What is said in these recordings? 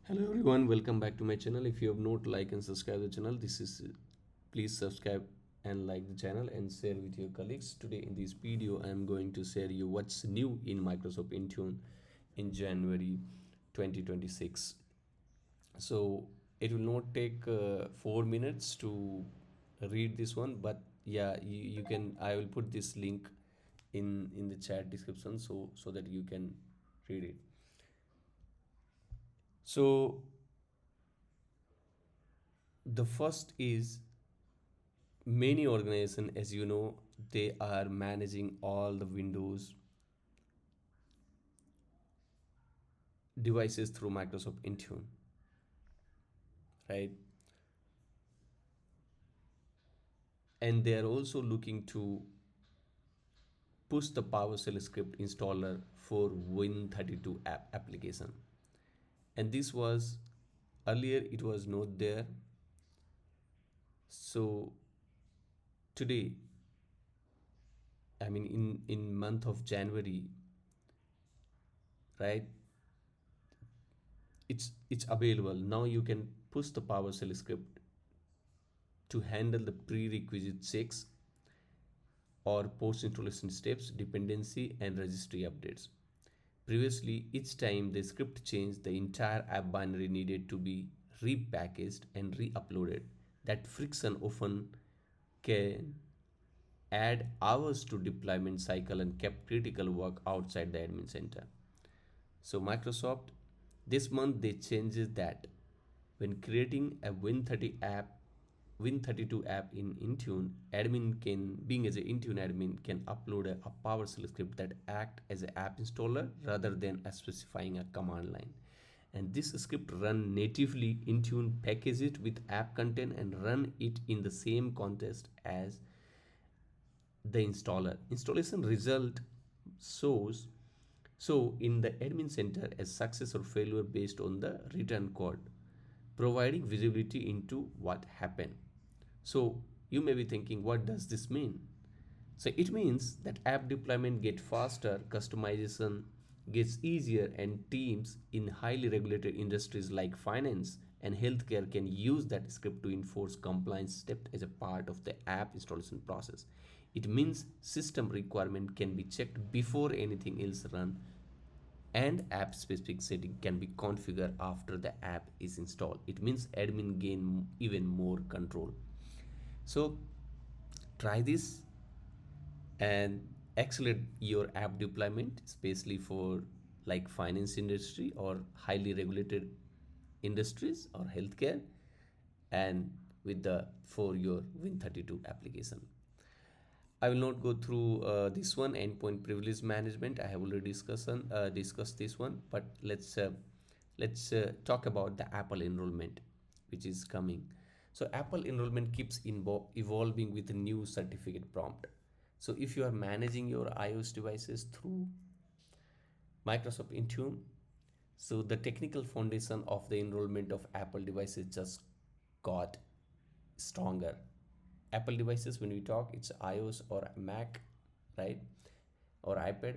Hello everyone, welcome back to my channel. If you have not like and subscribe the channel, this is please subscribe and like the channel and share with your colleagues. Today in this video, I am going to share you what's new in Microsoft Intune in January 2026. So it will not take 4 minutes to read this one, but yeah, you can. I will put this link in the chat description so that you can read it. So the first is many organizations, as you know, they are managing all the Windows devices through Microsoft Intune, right? And they are also looking to push the PowerShell script installer for Win32 app application. And this was earlier it was not there. So today, I mean in month of January, right? It's available now. You can push the PowerShell script to handle the prerequisite checks or post installation steps, dependency, and registry updates. Previously, each time the script changed, the entire app binary needed to be repackaged and re uploaded. That friction often can add hours to deployment cycle and kept critical work outside the admin center. So Microsoft this month they changes that when creating a Win32 app in Intune, admin can being as an Intune admin can upload a PowerShell script that act as an app installer rather than specifying a command line. And this script run natively Intune, package it with app content and run it in the same context as the installer. Installation result shows so in the admin center as success or failure based on the return code, providing visibility into what happened. So you may be thinking, what does this mean? So it means that app deployment gets faster, customization gets easier, and teams in highly regulated industries like finance and healthcare can use that script to enforce compliance steps as a part of the app installation process. It means system requirement can be checked before anything else run, and app specific setting can be configured after the app is installed. It means admin gain even more control. So try this and accelerate your app deployment, especially for like finance industry or highly regulated industries or healthcare, and with the for your Win32 application. I will not go through this one, endpoint privilege management. I have already discussed this one, but let's talk about the Apple enrollment, which is coming. So Apple enrollment keeps evolving with a new certificate prompt. So if you are managing your iOS devices through Microsoft Intune, so the technical foundation of the enrollment of Apple devices just got stronger. Apple devices, when we talk, it's iOS or Mac, right? Or iPad.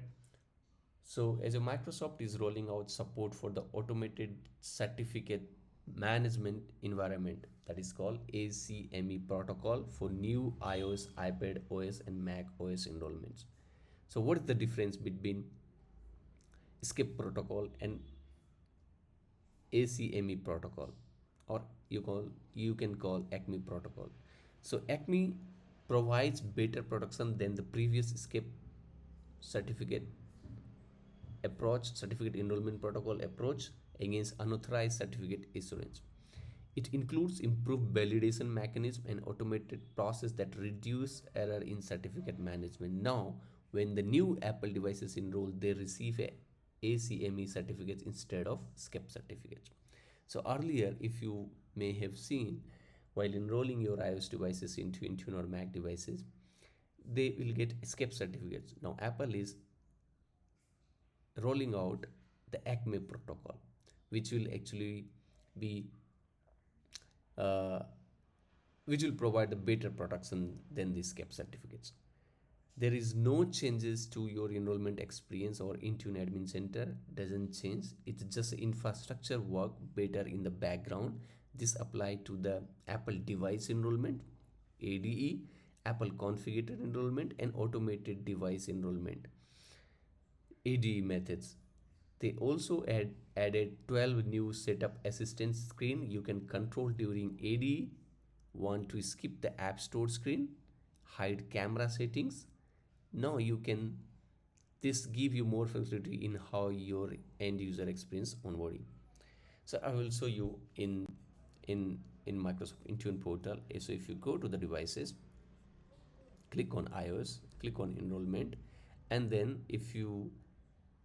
So as a Microsoft is rolling out support for the automated certificate management environment, that is called ACME protocol for new iOS, iPad OS and Mac OS enrollments. So what is the difference between skip protocol and ACME protocol, or you can call ACME protocol? So ACME provides better protection than the previous skip certificate certificate enrollment protocol approach against unauthorized certificate issuance. It includes improved validation mechanism and automated process that reduce error in certificate management. Now, when the new Apple devices enroll, they receive a ACME certificates instead of SCIP certificates. So earlier, if you may have seen, while enrolling your iOS devices into Intune or Mac devices, they will get SCIP certificates. Now Apple is rolling out the ACME protocol, which will actually be uh, which will provide the better protection than these SCIP certificates. There is no changes to your enrollment experience or Intune Admin Center doesn't change. It's just infrastructure work better in the background. This apply to the Apple device enrollment, ADE, Apple configured enrollment, and automated device enrollment, ADE methods. They also added 12 new setup assistance screen you can control during ADE. Want to skip the App Store screen? Hide camera settings? Now you can, this give you more flexibility in how your end user experience onboarding. So I will show you in Microsoft Intune portal. So if you go to the devices, click on iOS, click on enrollment, and then if you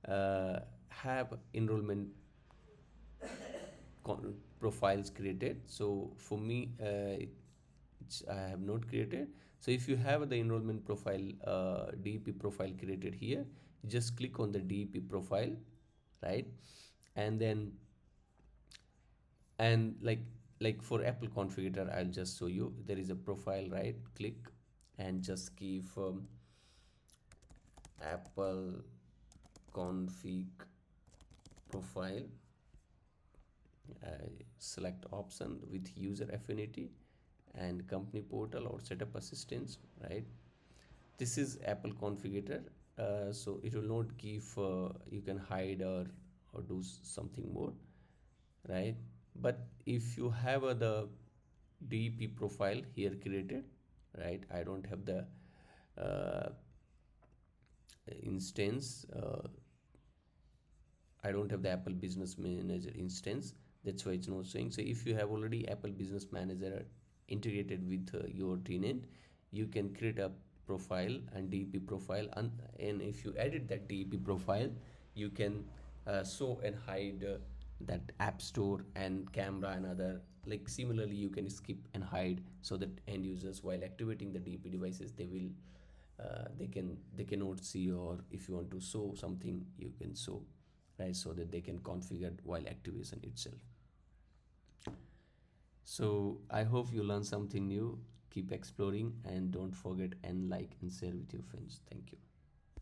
uh, have enrollment profiles created. So for me, I have not created. So if you have the enrollment profile, DEP profile created here, just click on the DEP profile, right? And then, and like for Apple configurator, I'll just show you. There is a profile, right? Click and just give Apple config profile, uh, select option with user affinity and company portal or setup assistance, right? This is Apple configurator. So it will not give, you can hide or do something more, right? But if you have the DEP profile here created, right? I don't have the uh, instance, I don't have the Apple Business Manager instance. That's why it's not showing. So if you have already Apple Business Manager integrated with your tenant, you can create a profile and DEP profile, and if you edit that DEP profile, you can show and hide that App Store and camera and other. Like similarly, you can skip and hide so that end users, while activating the DEP devices, they cannot see, or if you want to show something, you can show, right? So that they can configure while activation itself. So I hope you learn something new. Keep exploring and don't forget and like and share with your friends. Thank you.